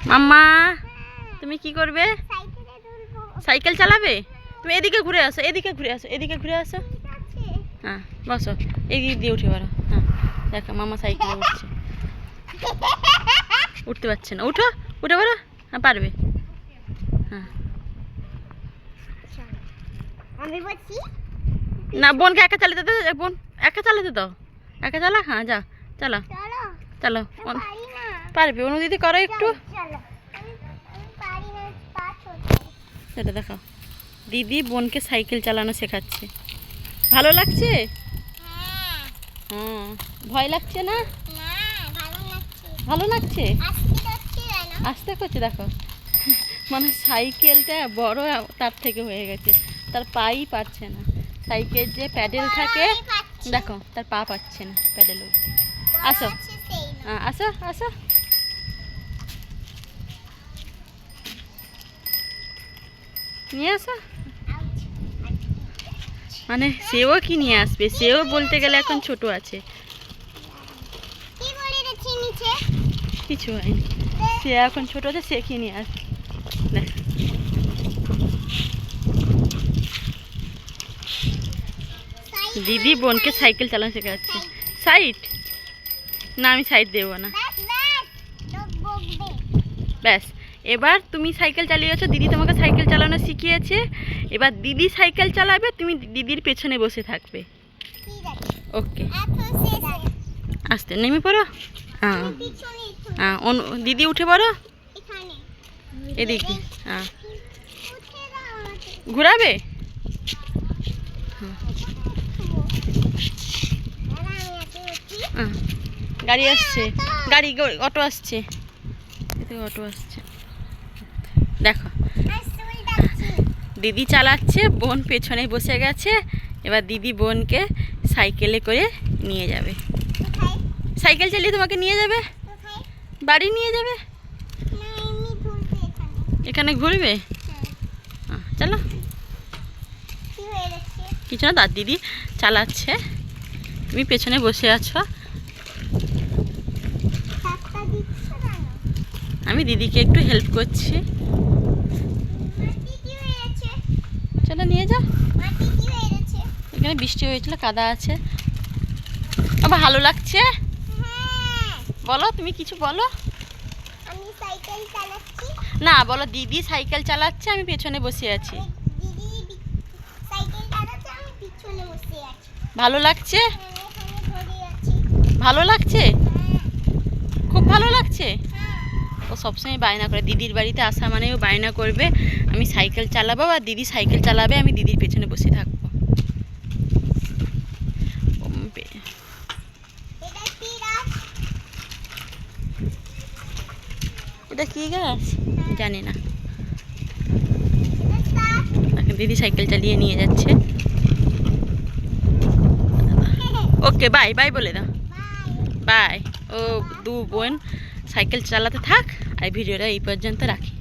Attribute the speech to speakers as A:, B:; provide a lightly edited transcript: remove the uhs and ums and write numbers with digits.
A: মাম্মা তুমি কি করবে? সাইকেল চালাবে? তুমি এদিকে ঘুরে আসো, এদিকে ঘুরে আসো, এদিকে ঘুরে আসো। হ্যাঁ বসো, এদিক দিয়ে উঠে পারো। হ্যাঁ দেখো মামা সাইকেলে উঠছে। উঠতে পারছে না, উঠো, উঠে পারো। হ্যাঁ পারবে। হ্যাঁ না, বোনকে একা চালাতে দাও, বোন একা চালাতে দাও, একা চালা। হ্যাঁ যা চালাও, চালাও। পারবে অনু দিদি, করো একটু। সেটা দেখাও, দিদি বোনকে সাইকেল চালানো শেখাচ্ছে। ভালো লাগছে? হ্যাঁ। ভয় লাগছে না? ভালো লাগছে। আস্তে করছে দেখো, মানে সাইকেলটা বড় তার থেকে হয়ে গেছে, তার পাই পারছে না। সাইকেল যে প্যাডেল থাকে দেখো, তার পা পাচ্ছে না প্যাডেল। আসো, হ্যাঁ আসো আসো। নিয়ে আসো। মানে সেও কি নিয়ে আসবে, সেও বলতে গেলে এখন ছোট আছে, কিছু হয়নি। সে এখন ছোট আছে, সে কি নিয়ে আসবে। দিদি বোনকে সাইকেল চালানো শেখাচ্ছে। সাইড না, আমি সাইড দেবো না। ব্যাস, এবার তুমি সাইকেল চালিয়েছো, দিদি তোমাকে সাইকেল চালানো শিখিয়েছে। এবার দিদি সাইকেল চালাবে, তুমি দিদির পেছনে বসে থাকবে। ওকে, আস্তে নেমে পড়ো। হ্যাঁ হ্যাঁ, দিদি উঠে পড়ো এদিকে। হ্যাঁ ঘুরাবে। গাড়ি আসছে, গাড়ি অটো আসছে, অটো আসছে দেখো। দিদি চালাচ্ছে, বোন পেছনে বসে গেছে। এবার দিদি বোনকে সাইকেলে করে নিয়ে যাবে, সাইকেল চালিয়ে তোমাকে নিয়ে যাবে, বাড়ি নিয়ে যাবে। এখানে ঘুরবে। চলো, কিছু না, তার দিদি চালাচ্ছে, তুমি পেছনে বসে আছো। আমি দিদিকে একটু হেল্প করছি। চলো নিয়ে যাও। এখানে বৃষ্টি হয়েছিল, কাদা আছে। ভালো লাগছে? বলো, তুমি কিছু বলো। না বলো, দিদি সাইকেল চালাচ্ছে, আমি পেছনে বসে আছি। ভালো লাগছে? ভালো লাগছে, খুব ভালো লাগছে। ও সবসময় বায়না করে, দিদির বাড়িতে আসা মানে ও বায়না করবে আমি সাইকেল চালাবো, আর দিদি সাইকেল চালাবে, আমি দিদির পেছনে বসে থাকবো। এটা কি গাছ জানি না। দিদি সাইকেল চালিয়ে নিয়ে যাচ্ছে। ওকে বাই বাই বলে দাও, বাই। ও দু বোন সাইকেল চালাতে থাক, আর ভিডিওটা এই পর্যন্ত রাখি।